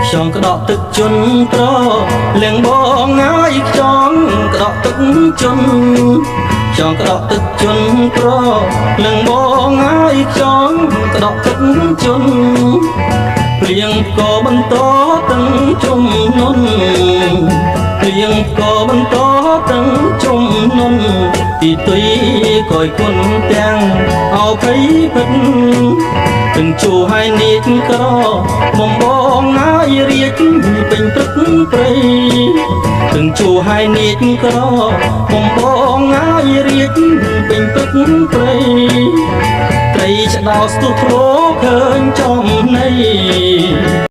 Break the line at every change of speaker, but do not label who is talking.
ខ្យងក្តក់ទឹកជន់ត្រលៀងបងហើយខ្យងក្តក់ទឹកជន់ខ្យងក្តក់ទឹកជន់ត្រលៀងបងហើយខ្យងក្តក់ទឹកជន់ព្រៀងក៏បន្តទាំងជុំនុនព្រៀងក៏បន្តទាំងជុំនុនទីទុយក៏យគុណទាំងអោភ័យពិតទាំងជួហើយនេះក្របំបងហើយរៀកពេញព្រឹកព្រៃទាំងជួហើយនេះក្របំបងហើយរៀកពេញព្រឹកព្រៃត្រីឆ្ដោស្ទុះធ្លោឃើញចំនៃ